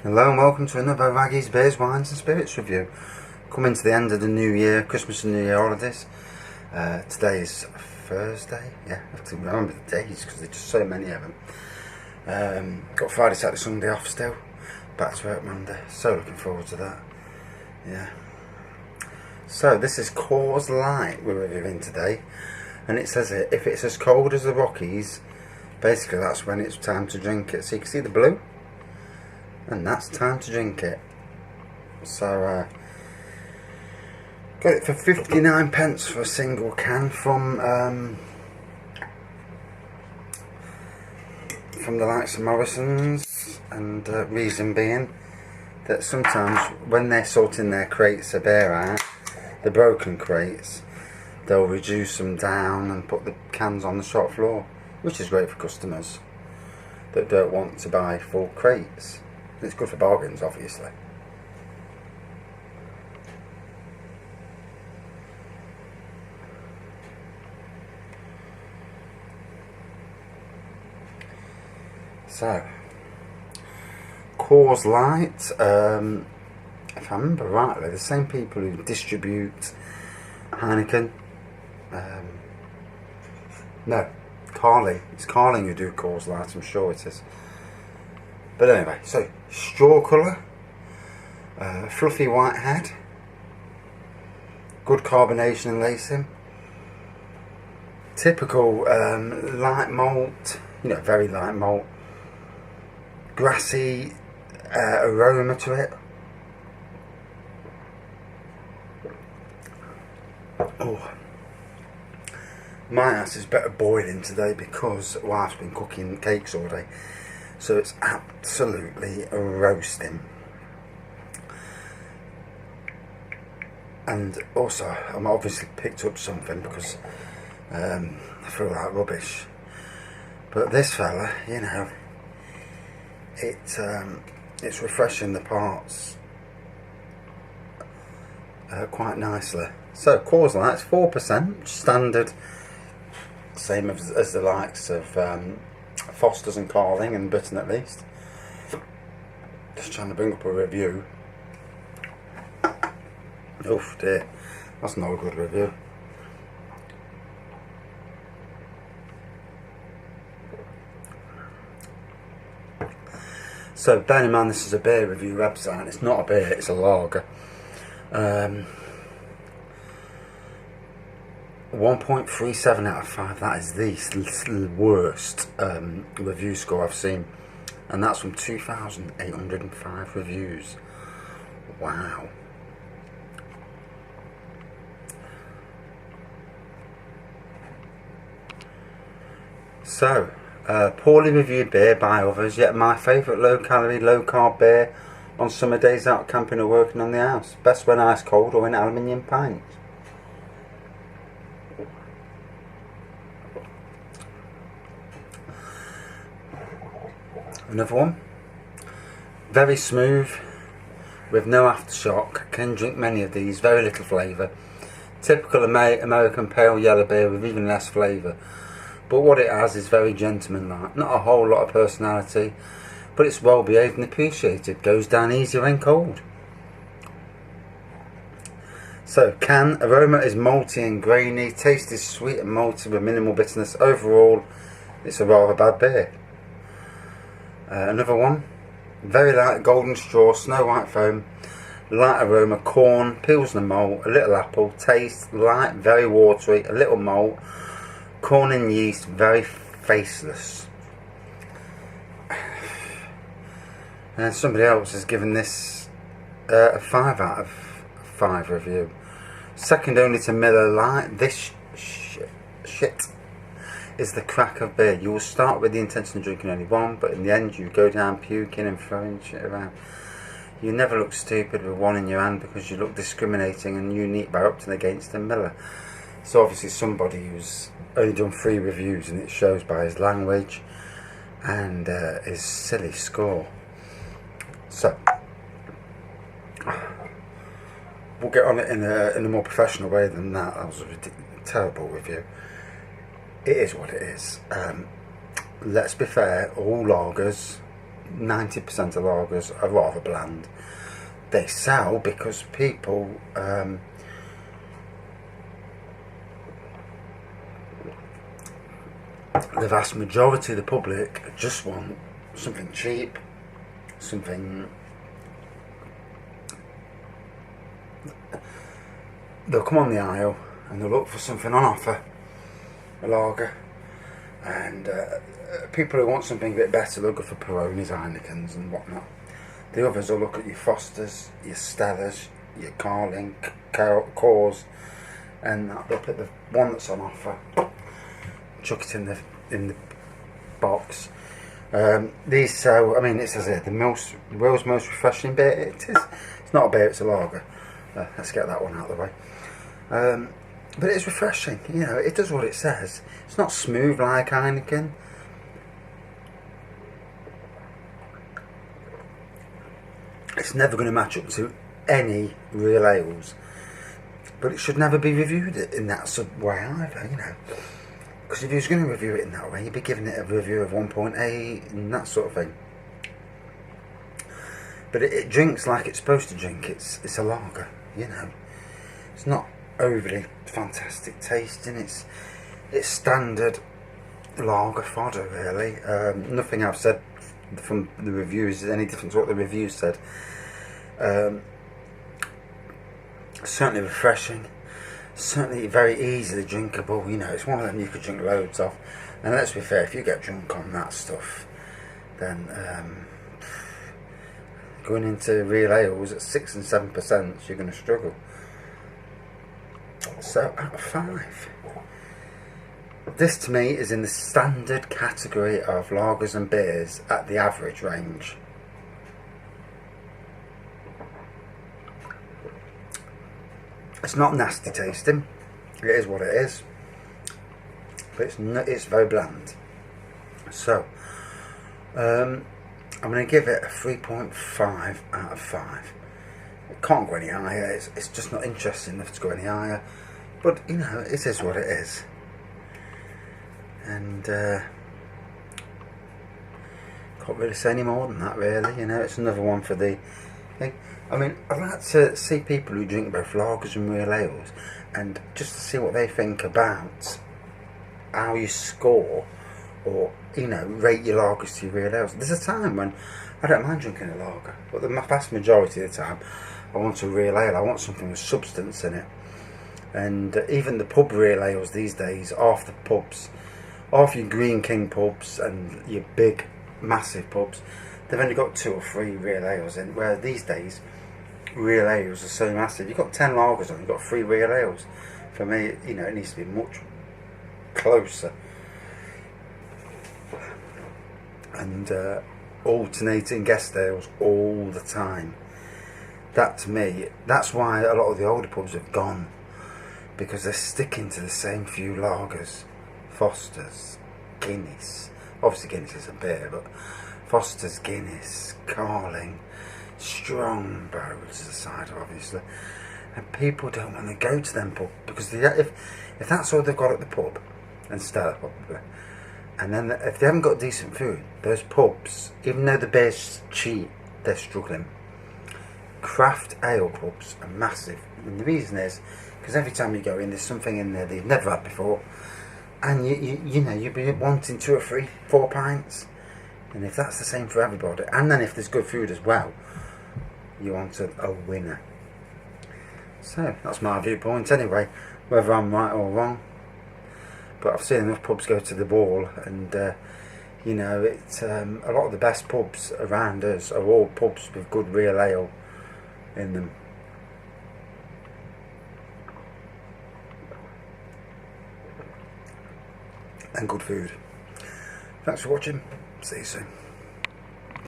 Hello and welcome to another Raggy's Beers, Wines and Spirits review. Coming to the end of the New Year, Christmas and New Year holidays. Today is Thursday. Yeah, I have to remember the days because there's just so many of them. Got Friday, Saturday, Sunday off still. Back to work Monday. So looking forward to that. Yeah. So this is Coors Light we're reviewing today. And it says it, if it's as cold as the Rockies, basically that's when it's time to drink it. So you can see the blue. And that's time to drink it. So got it for 59 pence for a single can from the likes of Morrison's, and reason being that sometimes when they're sorting their crates of beer out, the broken crates, they'll reduce them down and put the cans on the shop floor, which is great for customers that don't want to buy full crates. It's good for bargains, obviously. So, Coors Light, if I remember rightly, the same people who distribute Heineken. No, Carling. It's Carling who do Coors Light, I'm sure it is. But anyway, so straw colour, fluffy white head, good carbonation and lacing, typical light malt, very light malt, grassy aroma to it. Oh, my ass is better boiling today because wife's been cooking cakes all day. So it's absolutely roasting. And also, I'm obviously picked up something because I feel like rubbish. But this fella, it's refreshing the parts quite nicely. So Coors Light's 4%, standard, same as the likes of Foster's and Carling and Britain at least. Just trying to bring up a review. Oh dear, that's not a good review. So bear in mind this is a beer review website. It's not a beer, it's a lager. 1.37 out of 5. That is the worst review score I've seen, and that's from 2,805 reviews. Wow. So poorly reviewed beer by others, yet my favourite low calorie, low carb beer on summer days out camping or working on the house. Best when ice cold or in aluminium pints. Another one, very smooth with no aftershock. Can drink many of these, very little flavour. Typical American pale yellow beer with even less flavour, but what it has is very gentlemanlike. Not a whole lot of personality, but it's well behaved and appreciated. Goes down easy when cold. So can aroma is malty and grainy, taste is sweet and malty with minimal bitterness. Overall it's a rather bad beer. Another one, very light golden straw, snow white foam, light aroma, corn, pilsner malt, a little apple, taste light, very watery, a little malt, corn and yeast, very faceless. And somebody else has given this a 5 out of 5 review. Second only to Miller Lite. This shit is the crack of beer. You will start with the intention of drinking only one, but in the end you go down puking and throwing shit around. You never look stupid with one in your hand because you look discriminating and unique by opting against a Miller. So obviously somebody who's only done 3 reviews, and it shows by his language and his silly score. So we'll get on it in a more professional way than that. That was a terrible review. It is what it is. Let's be fair, all lagers 90% of lagers are rather bland. They sell because people the vast majority of the public just want something cheap, something. They'll come on the aisle and they'll look for something on offer, a lager, and people who want something a bit better, they'll go for Peronis, Heinekens and whatnot. The others will look at your Fosters, your Stellas, your Carling, Coors, and they'll pick the one that's on offer, chuck it in the box. These, so I mean, it says here the world's most refreshing beer. It is. It's not a beer; it's a lager. Let's get that one out of the way. But it's refreshing. You know, it does what it says. It's not smooth like Heineken. It's never going to match up to any real ales, but it should never be reviewed in that way either. You know. Because if you was going to review it in that way, you'd be giving it a review of 1.8 and that sort of thing. But it drinks like it's supposed to drink. It's a lager, you know. It's not overly fantastic tasting. It's standard lager fodder, really. Nothing I've said from the reviews is any different to what the reviews said. Certainly refreshing. Certainly very easily drinkable. You know, it's one of them you could drink loads of. And let's be fair, if you get drunk on that stuff, then going into real ales at 6 and 7%, you're going to struggle. So out of 5, this to me is in the standard category of lagers and beers at the average range. It's not nasty tasting. It is what it is, but it's very bland. So I'm going to give it a 3.5 out of 5. It can't go any higher. It's just not interesting enough to go any higher. But you know, it is what it is. And can't really say any more than that, really. You know, it's another one for the thing. I mean, I'd like to see people who drink both lagers and real ales, and just to see what they think about how you score, or you know, rate your lagers to your real ales. There's a time when I don't mind drinking a lager, but the vast majority of the time, I want a real ale. I want something with substance in it. And even the pub real ales these days, half the pubs, half your Green King pubs and your big, massive pubs, they've only got 2 or 3 real ales in. Where these days, real ales are so massive. You've got 10 lagers on, you've got 3 real ales. For me, you know, it needs to be much closer. And alternating guest ales all the time. That to me, that's why a lot of the older pubs have gone, because they're sticking to the same few lagers, Fosters, Guinness. Obviously Guinness isn't beer, but Fosters, Guinness, Carling, Strongbows aside, obviously. And people don't want to go to them pubs because if that's all they've got at the pub, and Stella probably, and then if they haven't got decent food, those pubs, even though the beer's cheap, they're struggling. Craft ale pubs are massive, and the reason is because every time you go in, there's something in there that you've never had before, and you know you'll be wanting 2 or 3, 4 pints, and if that's the same for everybody, and then if there's good food as well, you want a winner. So that's my viewpoint anyway, whether I'm right or wrong. But I've seen enough pubs go to the wall, and you know, it's a lot of the best pubs around us are all pubs with good real ale in them. And good food. Thanks for watching. See you soon.